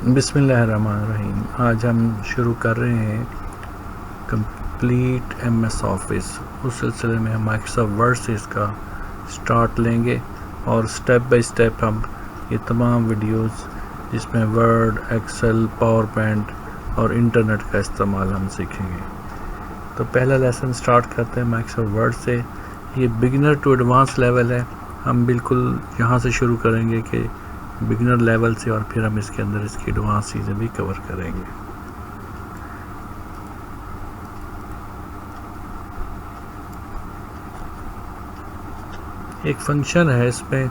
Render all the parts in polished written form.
बिस्मिल्लाहिर्रहमानिर्रहीम। आज हम शुरू कर रहे हैं कंप्लीट एमएस ऑफिस। उस सिलसिले में हम माइक्रोसॉफ्ट वर्ड से इसका स्टार्ट लेंगे और स्टेप बाय स्टेप हम ये तमाम वीडियोस जिसमें वर्ड, एक्सेल, पावर पॉइंट और इंटरनेट का इस्तेमाल हम सीखेंगे। तो पहला लेसन स्टार्ट करते हैं माइक्रोसॉफ्ट वर्ड से। ये बिगिनर टू एडवांस लेवल है। हम बिल्कुल यहाँ से शुरू करेंगे कि बिगिनर लेवल से, और फिर हम इसके अंदर इसकी एडवांस चीज़ें भी कवर करेंगे। एक फंक्शन है इसमें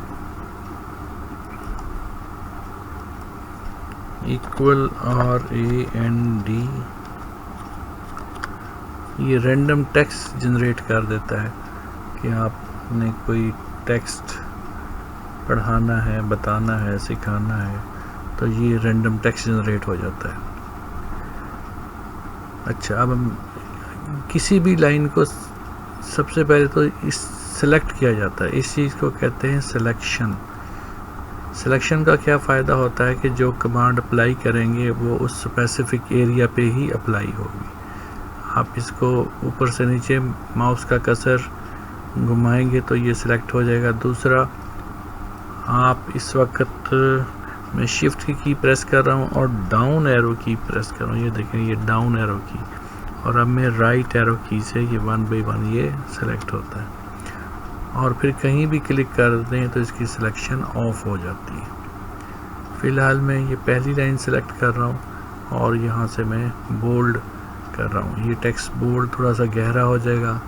इक्वल RAND, ये रैंडम टेक्स्ट जनरेट कर देता है कि आपने कोई टेक्स्ट पढ़ाना है, बताना है, सिखाना है, तो ये रैंडम टेक्स्ट जनरेट हो जाता है। अच्छा, अब हम किसी भी लाइन को सबसे पहले तो इस सेलेक्ट किया जाता है। इस चीज़ को कहते हैं सिलेक्शन। सिलेक्शन का क्या फ़ायदा होता है कि जो कमांड अप्लाई करेंगे वो उस स्पेसिफिक एरिया पे ही अप्लाई होगी। आप इसको ऊपर से नीचे माउस का कर्सर घुमाएंगे तो ये सिलेक्ट हो जाएगा। दूसरा, आप इस वक्त मैं शिफ्ट की प्रेस कर रहा हूँ और डाउन एरो की प्रेस कर रहा हूँ। ये देखें, ये डाउन एरो की, और अब मैं राइट एरो की से ये 1 बाय 1 ये सिलेक्ट होता है। और फिर कहीं भी क्लिक कर दें तो इसकी सिलेक्शन ऑफ हो जाती है। फ़िलहाल मैं ये पहली लाइन सेलेक्ट कर रहा हूँ और यहाँ से मैं बोल्ड कर रहा हूँ। ये टेक्स्ट बोल्ड थोड़ा सा गहरा हो जाएगा,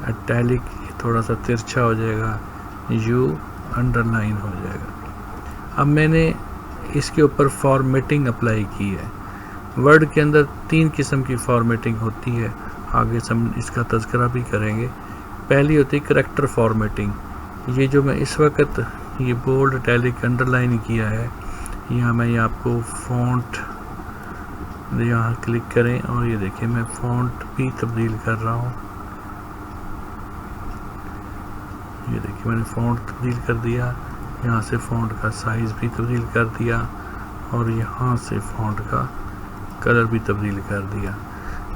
इटैलिक थोड़ा सा तिरछा हो जाएगा, यू अंडरलाइन हो जाएगा। अब मैंने इसके ऊपर फॉर्मेटिंग अप्लाई की है। वर्ड के अंदर 3 किस्म की फॉर्मेटिंग होती है, आगे हम इसका तज़किरा भी करेंगे। पहली होती है करैक्टर फॉर्मेटिंग। ये जो मैं इस वक्त ये बोल्ड, इटैलिक, अंडरलाइन किया है, यहाँ मैं आपको फ़ॉन्ट, यहाँ क्लिक करें और ये देखिए मैं फ़ॉन्ट भी तब्दील कर रहा हूँ। ये देखिए मैंने फ़ॉन्ट तब्दील कर दिया, यहाँ से फ़ॉन्ट का साइज़ भी तब्दील कर दिया और यहाँ से फ़ॉन्ट का कलर भी तब्दील कर दिया।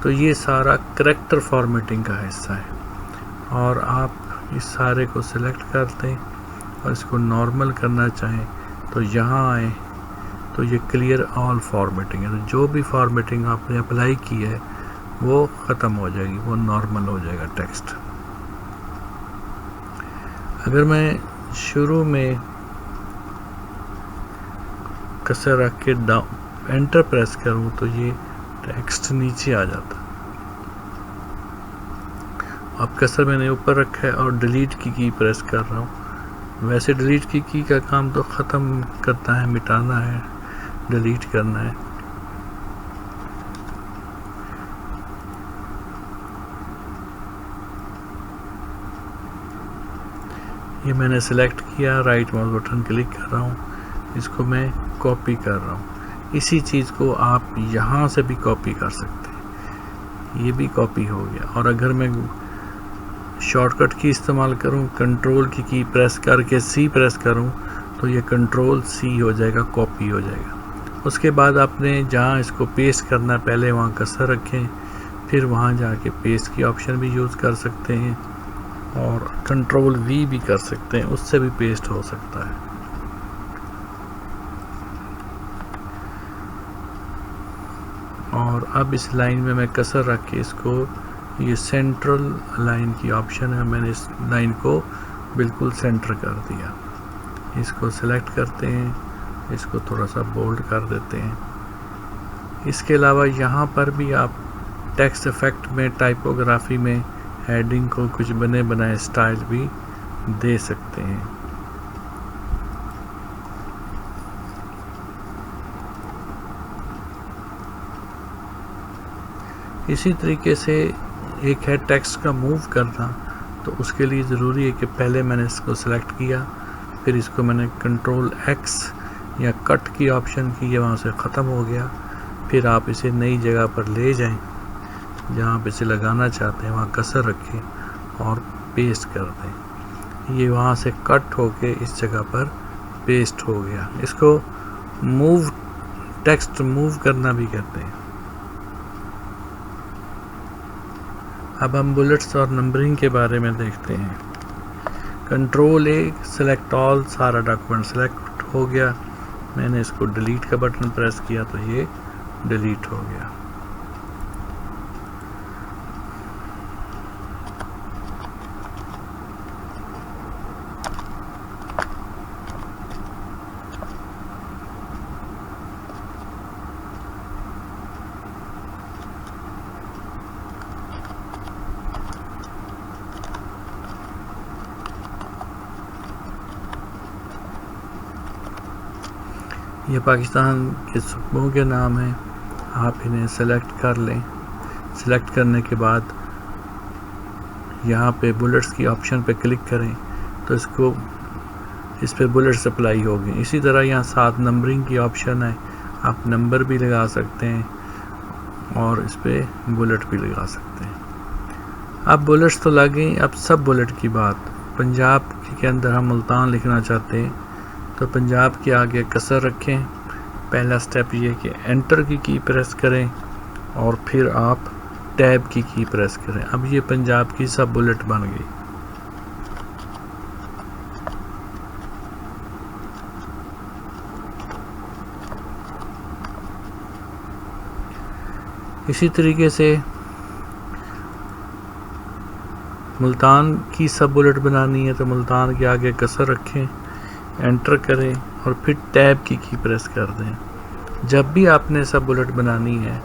तो ये सारा करैक्टर फॉर्मेटिंग का हिस्सा है। और आप इस सारे को सिलेक्ट कर दें और इसको नॉर्मल करना चाहें तो यहाँ आए तो ये क्लियर ऑल फॉर्मेटिंग है। तो जो भी फॉर्मेटिंग आपने अप्लाई की है वो ख़त्म हो जाएगी, वो नॉर्मल हो जाएगा टेक्स्ट। अगर मैं शुरू में कर्सर रख के डाउन एंटर प्रेस करूं तो ये टेक्स्ट नीचे आ जाता। अब कर्सर मैंने ऊपर रखा है और डिलीट की प्रेस कर रहा हूं। वैसे डिलीट की का काम तो ख़त्म करना है, मिटाना है, डिलीट करना है। ये मैंने सेलेक्ट किया, राइट माउस बटन क्लिक कर रहा हूँ, इसको मैं कॉपी कर रहा हूँ। इसी चीज़ को आप यहाँ से भी कॉपी कर सकते हैं। ये भी कॉपी हो गया। और अगर मैं शॉर्टकट की इस्तेमाल करूँ, कंट्रोल की प्रेस करके C प्रेस करूँ तो ये कंट्रोल C हो जाएगा, कॉपी हो जाएगा। उसके बाद आपने जहाँ इसको पेस्ट करना है पहले वहाँ कर्सर रखें, फिर वहाँ जाके पेस्ट की ऑप्शन भी यूज़ कर सकते हैं और कंट्रोल V भी कर सकते हैं, उससे भी पेस्ट हो सकता है। और अब इस लाइन में मैं कर्सर रख के इसको, ये सेंट्रल लाइन की ऑप्शन है, मैंने इस लाइन को बिल्कुल सेंटर कर दिया। इसको सेलेक्ट करते हैं, इसको थोड़ा सा बोल्ड कर देते हैं। इसके अलावा यहाँ पर भी आप टेक्स्ट इफेक्ट में, टाइपोग्राफी में हेडिंग को कुछ बने बनाए स्टाइल भी दे सकते हैं। इसी तरीके से एक है टेक्स्ट का मूव करना। तो उसके लिए ज़रूरी है कि पहले मैंने इसको सेलेक्ट किया, फिर इसको मैंने कंट्रोल X या कट की ऑप्शन की, वहाँ से ख़त्म हो गया। फिर आप इसे नई जगह पर ले जाएं, जहाँ पे इसे लगाना चाहते हैं वहाँ कर्सर रखें और पेस्ट कर दें। ये वहाँ से कट होके इस जगह पर पेस्ट हो गया। इसको मूव टेक्स्ट मूव करना भी कहते हैं। अब हम बुलेट्स और नंबरिंग के बारे में देखते हैं। कंट्रोल ए सेलेक्ट ऑल, सारा डॉक्यूमेंट सेलेक्ट हो गया, मैंने इसको डिलीट का बटन प्रेस किया तो ये डिलीट हो गया। ये पाकिस्तान के सूबों के नाम हैं, आप इन्हें सेलेक्ट कर लें। सेलेक्ट करने के बाद यहाँ पे बुलेट्स की ऑप्शन पे क्लिक करें तो इस पे बुलेट्स अप्लाई होगी। इसी तरह यहाँ साथ नंबरिंग की ऑप्शन है, आप नंबर भी लगा सकते हैं और इस पे बुलेट भी लगा सकते हैं। अब बुलेट्स तो लग गई, अब सब बुलेट की बात। पंजाब के अंदर हम मुल्तान लिखना चाहते हैं तो पंजाब के आगे कसर रखें। पहला स्टेप ये कि एंटर की प्रेस करें और फिर आप टैब की प्रेस करें। अब ये पंजाब की सब बुलेट बन गई। इसी तरीके से मुल्तान की सब बुलेट बनानी है तो मुल्तान के आगे कसर रखें, एंटर करें और फिर टैब की प्रेस कर दें। जब भी आपने सब बुलेट बनानी है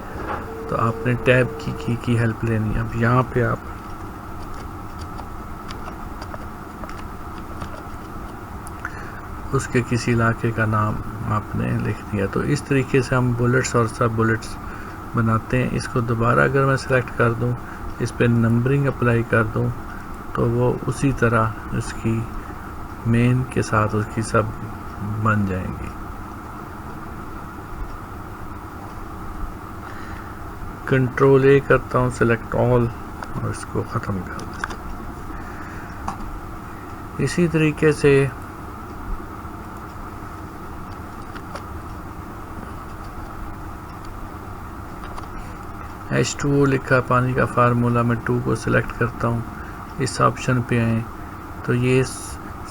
तो आपने टैब की हेल्प लेनी है। अब यहाँ पे आप उसके किसी इलाके का नाम आपने लिख दिया। तो इस तरीके से हम बुलेट्स और सब बुलेट्स बनाते हैं। इसको दोबारा अगर मैं सेलेक्ट कर दूं, इस पे नंबरिंग अप्लाई कर दूं तो वो उसी तरह इसकी मेन के साथ उसकी सब बन जाएंगी। कंट्रोल ए करता हूँ, सेलेक्ट ऑल और इसको ख़त्म कर दें। इसी तरीके से H2O लिखा पानी का फार्मूला, मैं 2 को सिलेक्ट करता हूँ, इस ऑप्शन पे आए तो ये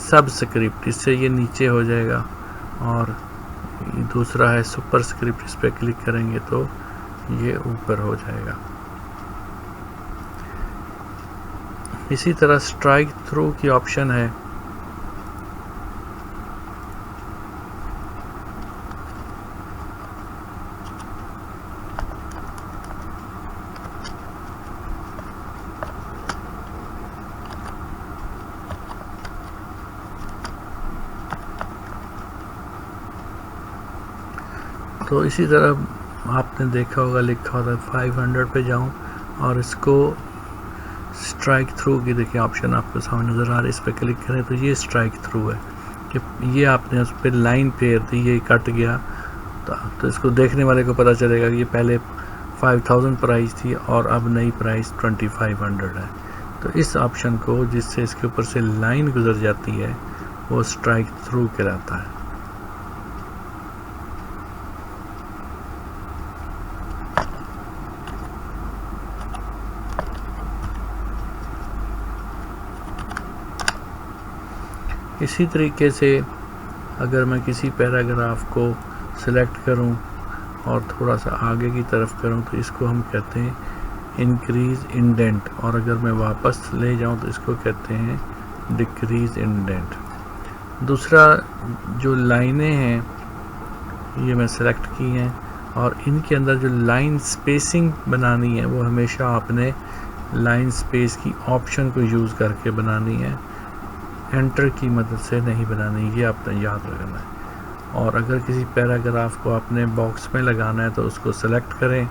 सब स्क्रिप्ट, इससे ये नीचे हो जाएगा। और दूसरा है सुपर स्क्रिप्ट, इस पर क्लिक करेंगे तो ये ऊपर हो जाएगा। इसी तरह स्ट्राइक थ्रू की ऑप्शन है, तो इसी तरह आपने देखा होगा लिखा होता है 500 पे जाऊं और इसको स्ट्राइक थ्रू की देखिए ऑप्शन आपको सामने नज़र आ रहा है, इस पर क्लिक करें तो ये स्ट्राइक थ्रू है कि ये आपने उस पर लाइन फेर दी, ये कट गया तो इसको देखने वाले को पता चलेगा कि ये पहले 5000 प्राइस थी और अब नई प्राइस 2500 है। तो इस ऑप्शन को जिससे इसके ऊपर से लाइन गुजर जाती है वो स्ट्राइक थ्रू कहलाता है। इसी तरीके से अगर मैं किसी पैराग्राफ को सिलेक्ट करूं और थोड़ा सा आगे की तरफ करूं तो इसको हम कहते हैं इंक्रीज इंडेंट, और अगर मैं वापस ले जाऊं तो इसको कहते हैं डिक्रीज इंडेंट। दूसरा जो लाइनें हैं ये मैं सेलेक्ट की हैं और इनके अंदर जो लाइन स्पेसिंग बनानी है वो हमेशा आपने लाइन स्पेस की ऑप्शन को यूज़ करके बनानी है, एंटर की मदद से नहीं बनानी, ये आपने याद रखना है। और अगर किसी पैराग्राफ को आपने बॉक्स में लगाना है तो उसको सेलेक्ट करें,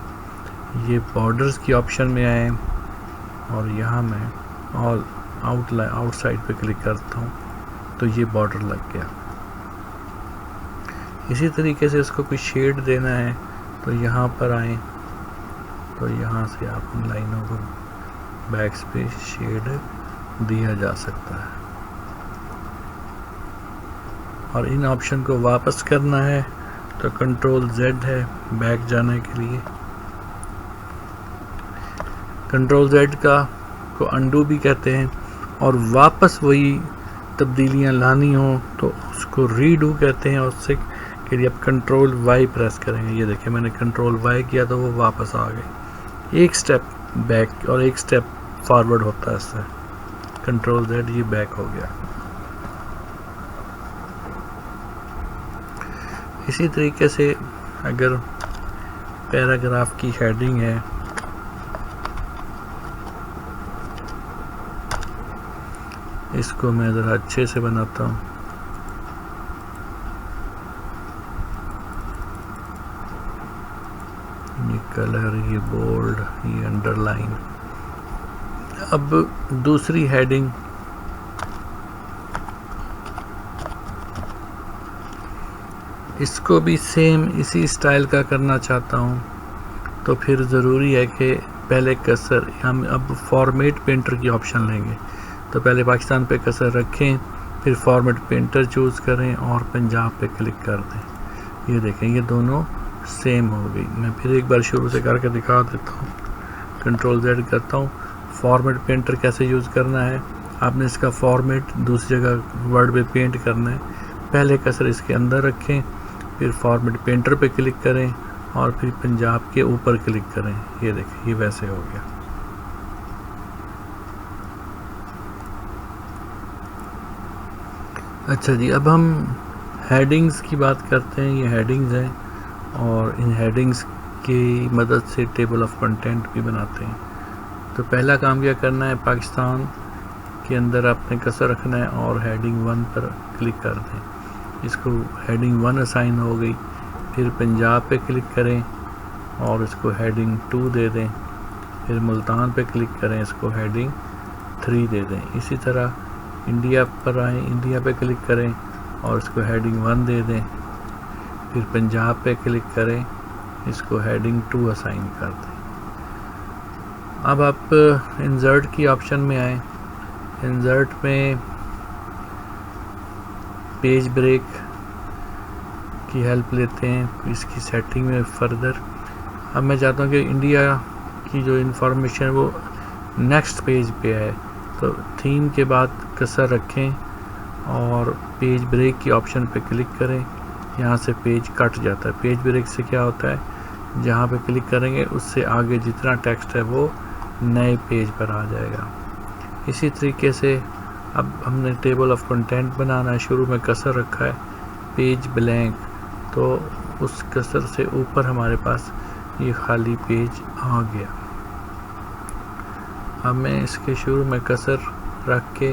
ये बॉर्डर्स की ऑप्शन में आए और यहाँ मैं ऑल आउटसाइड पे क्लिक करता हूँ तो ये बॉर्डर लग गया। इसी तरीके से इसको कोई शेड देना है तो यहाँ पर आए तो यहाँ से आप इन लाइनों को बैक्स पे शेड दिया जा सकता है। और इन ऑप्शन को वापस करना है तो कंट्रोल Z है बैक जाने के लिए। कंट्रोल Z को अंडू भी कहते हैं, और वापस वही तब्दीलियां लानी हो तो उसको रीडू कहते हैं, और उससे के लिए आप कंट्रोल Y प्रेस करेंगे। ये देखिए मैंने कंट्रोल Y किया तो वो वापस आ गई। एक स्टेप बैक और एक स्टेप फॉरवर्ड होता है इससे। कंट्रोल Z ये बैक हो गया। इसी तरीके से अगर पैराग्राफ की हेडिंग है, इसको मैं ज़रा अच्छे से बनाता हूँ। ये कलर, ये बोल्ड, ये अंडरलाइन। अब दूसरी हेडिंग, इसको भी सेम इसी स्टाइल का करना चाहता हूँ, तो फिर ज़रूरी है कि पहले कसर, हम अब फॉर्मेट पेंटर की ऑप्शन लेंगे। तो पहले पाकिस्तान पे कसर रखें, फिर फॉर्मेट पेंटर चूज़ करें और पंजाब पे क्लिक कर दें। ये देखें ये दोनों सेम हो गई। मैं फिर एक बार शुरू से करके दिखा देता हूँ। कंट्रोल Z करता हूँ। फॉर्मेट पेंटर कैसे यूज़ करना है, आपने इसका फॉर्मेट दूसरी जगह वर्ड पे पेंट करना है। पहले कसर इसके अंदर रखें, फिर फॉर्मेट पेंटर पे क्लिक करें और फिर पंजाब के ऊपर क्लिक करें। ये देखें ये वैसे हो गया। अच्छा जी, अब हम हेडिंग्स की बात करते हैं। ये हेडिंग्स हैं और इन हेडिंग्स की मदद से टेबल ऑफ कंटेंट भी बनाते हैं। तो पहला काम क्या करना है, पाकिस्तान के अंदर आपने कसर रखना है और हेडिंग 1 पर क्लिक कर दें। इसको हेडिंग 1 असाइन हो गई। फिर पंजाब पे क्लिक करें और इसको हेडिंग 2 दे दें। फिर मुल्तान पे क्लिक करें, इसको हेडिंग 3 दे दें। इसी तरह इंडिया पर आए, इंडिया पे क्लिक करें और इसको हेडिंग 1 दे दें। फिर पंजाब पे क्लिक करें, इसको हेडिंग 2 असाइन कर दें। अब आप इंसर्ट की ऑप्शन में आए। इंसर्ट में पेज ब्रेक की हेल्प लेते हैं इसकी सेटिंग में फर्दर। अब मैं चाहता हूँ कि इंडिया की जो इंफॉर्मेशन वो नेक्स्ट पेज पे है, तो थीम के बाद कसर रखें और पेज ब्रेक की ऑप्शन पे क्लिक करें। यहाँ से पेज कट जाता है। पेज ब्रेक से क्या होता है, जहाँ पे क्लिक करेंगे उससे आगे जितना टेक्स्ट है वो नए पेज पर आ जाएगा। इसी तरीके से अब हमने टेबल ऑफ कंटेंट बनाना है। शुरू में कसर रखा है, पेज ब्लैंक, तो उस कसर से ऊपर हमारे पास ये खाली पेज आ गया। अब मैं इसके शुरू में कसर रख के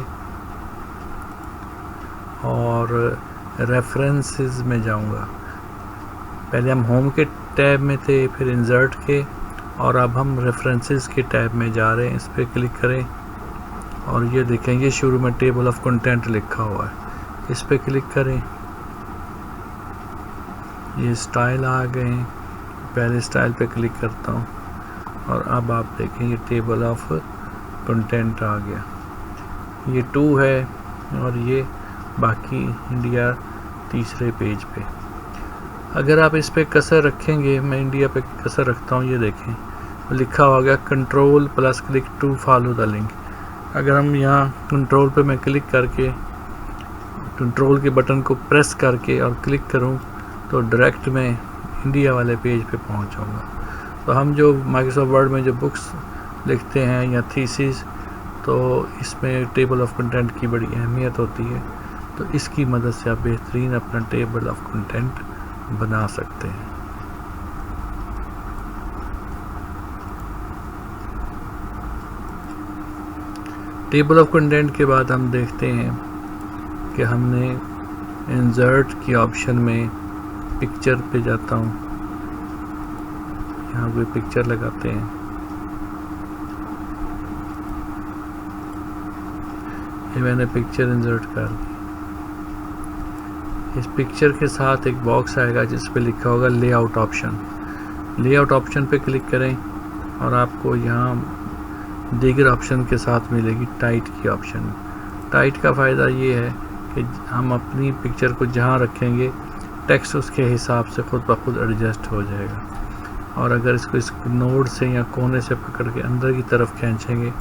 और रेफरेंसेस में जाऊंगा। पहले हम होम के टैब में थे, फिर इंसर्ट के, और अब हम रेफरेंसेस के टैब में जा रहे हैं। इस पर क्लिक करें और ये देखें ये शुरू में टेबल ऑफ कंटेंट लिखा हुआ है। इस पर क्लिक करें, ये स्टाइल आ गए। पहले स्टाइल पे क्लिक करता हूँ और अब आप देखें ये टेबल ऑफ कंटेंट आ गया। ये 2 है और ये बाकी इंडिया तीसरे पेज पे। अगर आप इस पे कसर रखेंगे, मैं इंडिया पे कसर रखता हूँ, ये देखें लिखा हो गया control plus click to follow the link. अगर हम यहाँ कंट्रोल पे मैं क्लिक करके कंट्रोल के बटन को प्रेस करके और क्लिक करूँ तो डायरेक्ट मैं इंडिया वाले पेज पे पहुँच जाऊँगा। तो हम जो माइक्रोसॉफ्ट वर्ड में जो बुक्स लिखते हैं या थीसिस, तो इसमें टेबल ऑफ कंटेंट की बड़ी अहमियत होती है। तो इसकी मदद से आप बेहतरीन अपना टेबल ऑफ कंटेंट बना सकते हैं। टेबल ऑफ कंटेंट के बाद हम देखते हैं कि हमने इंसर्ट की ऑप्शन में पिक्चर पे जाता हूँ, यहाँ पे पिक्चर लगाते हैं। ये मैंने पिक्चर इंसर्ट कर दी। इस पिक्चर के साथ एक बॉक्स आएगा जिस पे लिखा होगा लेआउट ऑप्शन। लेआउट ऑप्शन पे क्लिक करें और आपको यहाँ दीगर ऑप्शन के साथ मिलेगी टाइट की ऑप्शन। टाइट का फ़ायदा ये है कि हम अपनी पिक्चर को जहाँ रखेंगे टेक्स्ट उसके हिसाब से खुद ब खुद एडजस्ट हो जाएगा। और अगर इसको इस नोड से या कोने से पकड़ के अंदर की तरफ खींचेंगे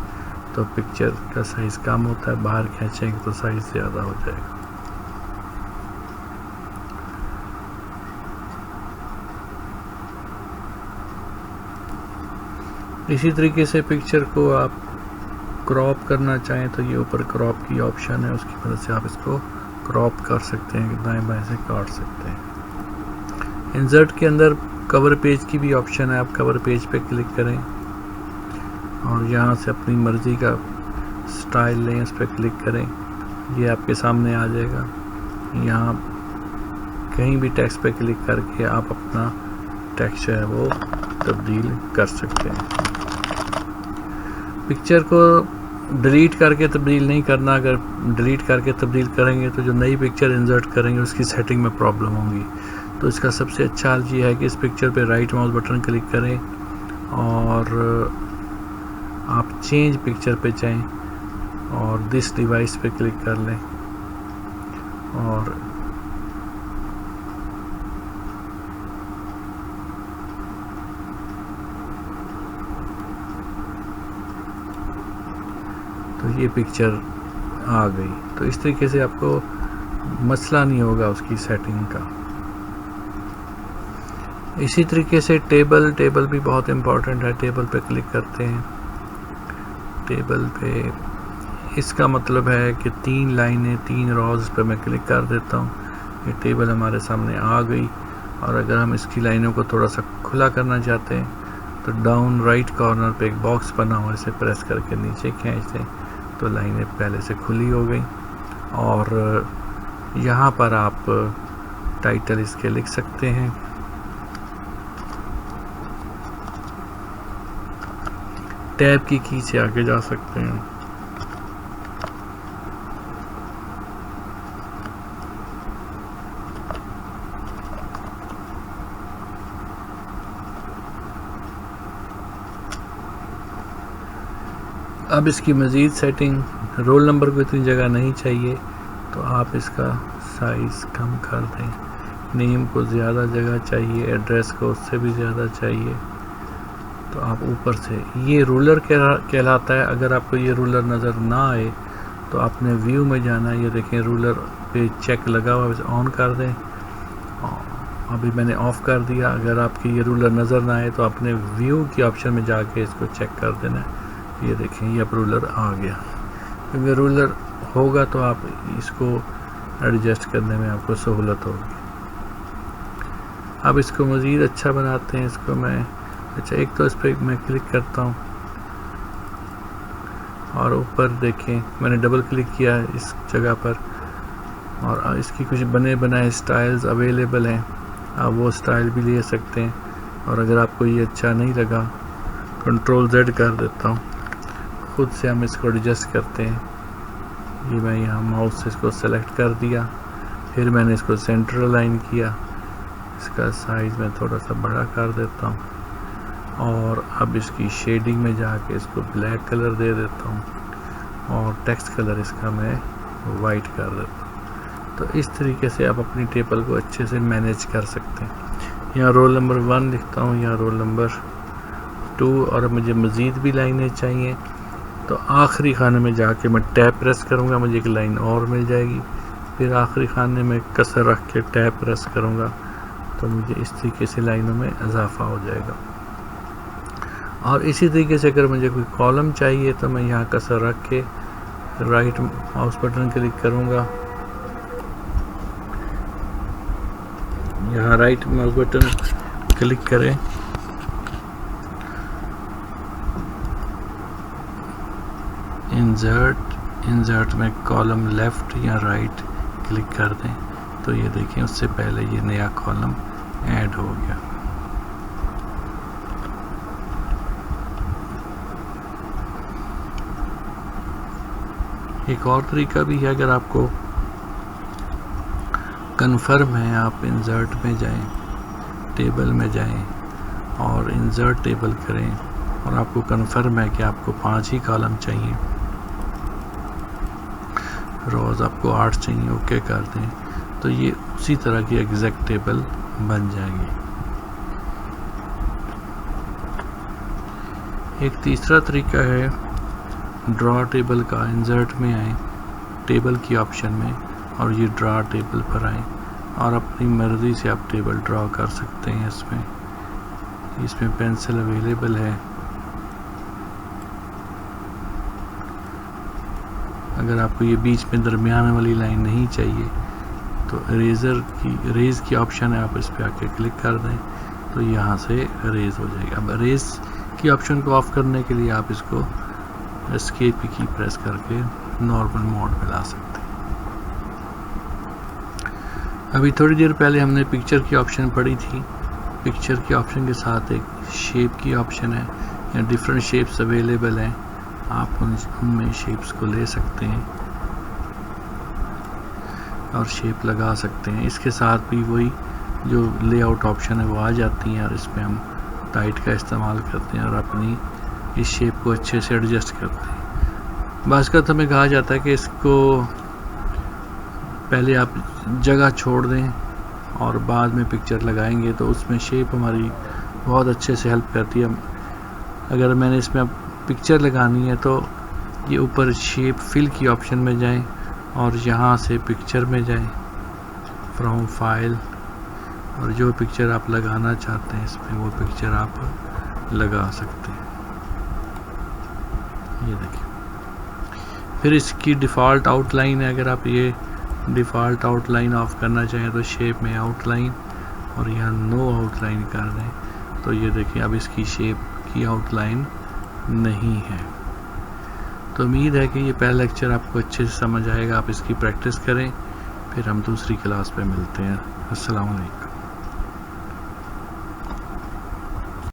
तो पिक्चर का साइज़ कम होता है, बाहर खींचेंगे तो साइज़ ज़्यादा हो जाएगा। इसी तरीके से पिक्चर को आप क्रॉप करना चाहें तो ये ऊपर क्रॉप की ऑप्शन है, उसकी मदद से आप इसको क्रॉप कर सकते हैं, दाएं बाएं से काट सकते हैं। इंसर्ट के अंदर कवर पेज की भी ऑप्शन है, आप कवर पेज पे क्लिक करें और यहाँ से अपनी मर्ज़ी का स्टाइल लें, उस पर क्लिक करें, ये आपके सामने आ जाएगा। यहाँ कहीं भी टेक्स्ट पे क्लिक करके आप अपना टेक्स्ट है वो तब्दील कर सकते हैं। पिक्चर को डिलीट करके तब्दील नहीं करना, अगर डिलीट करके तब्दील करेंगे तो जो नई पिक्चर इंसर्ट करेंगे उसकी सेटिंग में प्रॉब्लम होगी। तो इसका सबसे अच्छा हल ये है कि इस पिक्चर पे राइट माउस बटन क्लिक करें और आप चेंज पिक्चर पे जाएं और दिस डिवाइस पे क्लिक कर लें और तो ये पिक्चर आ गई। तो इस तरीके से आपको मसला नहीं होगा उसकी सेटिंग का। इसी तरीके से टेबल भी बहुत इम्पोर्टेंट है। टेबल पे क्लिक करते हैं, टेबल पे इसका मतलब है कि 3 लाइनें 3 रॉज पे मैं क्लिक कर देता हूँ, ये टेबल हमारे सामने आ गई। और अगर हम इसकी लाइनों को थोड़ा सा खुला करना चाहते हैं तो डाउन राइट कॉर्नर पे एक बॉक्स बना हुआ है, इसे प्रेस करके नीचे खींच दें तो लाइनें पहले से खुली हो गई। और यहाँ पर आप टाइटल इसके लिख सकते हैं। टैब की से आगे जा सकते हैं। अब इसकी मज़ीद सेटिंग, रोल नंबर को इतनी जगह नहीं चाहिए तो आप इसका साइज़ कम कर दें। नेम को ज़्यादा जगह चाहिए, एड्रेस को उससे भी ज़्यादा चाहिए तो आप ऊपर से, ये रूलर कहलाता है। अगर आपको ये रूलर नज़र ना आए तो आपने व्यू में जाना है, ये देखें रूलर पे चेक लगा हुआ है, इसे ऑन कर दें। अभी मैंने ऑफ़ कर दिया। अगर आपकी ये रूलर नज़र ना आए तो आपने व्यू की ऑप्शन में जाके इसको चेक कर देना है। ये देखें ये अब रूलर आ गया। क्योंकि रूलर होगा तो आप इसको एडजस्ट करने में आपको सहूलत होगी। अब इसको मज़ीद अच्छा बनाते हैं। इसको मैं एक तो इस पर मैं क्लिक करता हूँ और ऊपर देखें मैंने डबल क्लिक किया है इस जगह पर और इसकी कुछ बने बनाए स्टाइल्स अवेलेबल हैं, आप वो स्टाइल भी ले सकते हैं। और अगर आपको ये अच्छा नहीं लगा कंट्रोल Z कर देता हूँ, खुद से हम इसको एडजस्ट करते हैं। ये मैं यहाँ माउस से इसको सेलेक्ट कर दिया, फिर मैंने इसको सेंटर लाइन किया, इसका साइज़ मैं थोड़ा सा बड़ा कर देता हूँ और अब इसकी शेडिंग में जाके इसको ब्लैक कलर दे देता हूँ और टेक्स्ट कलर इसका मैं वाइट कर देता हूँ। तो इस तरीके से आप अपनी टेबल को अच्छे से मैनेज कर सकते हैं। यहाँ रोल नंबर 1 लिखता हूँ, यहाँ रोल नंबर 2 और मुझे मज़ीद भी लाइनें चाहिए तो आखिरी खाने में जाके मैं टैब प्रेस करूँगा, मुझे एक लाइन और मिल जाएगी। फिर आखिरी खाने में कसर रख के टैब प्रेस करूँगा तो मुझे इस तरीके से लाइनों में इजाफा हो जाएगा। और इसी तरीके से अगर मुझे कोई कॉलम चाहिए तो मैं यहाँ कसर रख के राइट माउस बटन क्लिक करूँगा, यहाँ राइट माउस बटन क्लिक करें, इंसर्ट में कॉलम लेफ़्ट या राइट क्लिक कर दें तो ये देखें उससे पहले ये नया कॉलम ऐड हो गया। एक और तरीका भी है, अगर आपको कन्फर्म है आप इंसर्ट में जाएं, टेबल में जाएं और इंसर्ट टेबल करें और आपको कन्फर्म है कि आपको 5 ही कॉलम चाहिए, रोज़ आपको 8 चाहिए, ओके कर दें तो ये उसी तरह की एग्जैक्ट टेबल बन जाएगी। एक तीसरा तरीका है ड्रॉ टेबल का। इंसर्ट में आए, टेबल की ऑप्शन में, और ये ड्रॉ टेबल पर आए और अपनी मर्ज़ी से आप टेबल ड्रॉ कर सकते हैं। इसमें पेंसिल अवेलेबल है। अगर आपको ये बीच में दरमियान वाली लाइन नहीं चाहिए तो रेज़ की ऑप्शन है, आप इस पर आके क्लिक कर दें तो यहाँ से रेज़ हो जाएगा। अब रेज़ की ऑप्शन को ऑफ करने के लिए आप इसको एस्केप की प्रेस करके नॉर्मल मोड में ला सकते हैं। अभी थोड़ी देर पहले हमने पिक्चर की ऑप्शन पढ़ी थी। पिक्चर के ऑप्शन के साथ एक शेप की ऑप्शन है, या डिफरेंट शेप्स अवेलेबल हैं, आप उनमें शेप्स को ले सकते हैं और शेप लगा सकते हैं। इसके साथ भी वही जो लेआउट ऑप्शन है वो आ जाती हैं और इसमें हम टाइट का इस्तेमाल करते हैं और अपनी इस शेप को अच्छे से एडजस्ट करते हैं। बाज़ का हमें कहा जाता है कि इसको पहले आप जगह छोड़ दें और बाद में पिक्चर लगाएंगे तो उसमें शेप हमारी बहुत अच्छे से हेल्प करती है। अगर मैंने इसमें अब पिक्चर लगानी है तो ये ऊपर शेप फिल की ऑप्शन में जाएं और यहाँ से पिक्चर में जाएं, फ्रॉम फाइल, और जो पिक्चर आप लगाना चाहते हैं इसमें वो पिक्चर आप लगा सकते हैं। ये देखिए, फिर इसकी डिफ़ॉल्ट आउटलाइन है। अगर आप ये डिफ़ॉल्ट आउटलाइन ऑफ करना चाहें तो शेप में आउटलाइन और यहाँ नो आउटलाइन कर दें तो ये देखिए अब इसकी शेप की आउटलाइन नहीं है। तो उम्मीद है कि ये पहला लेक्चर आपको अच्छे से समझ आएगा। आप इसकी प्रैक्टिस करें, फिर हम दूसरी क्लास पे मिलते हैं। अस्सलाम वालेकुम।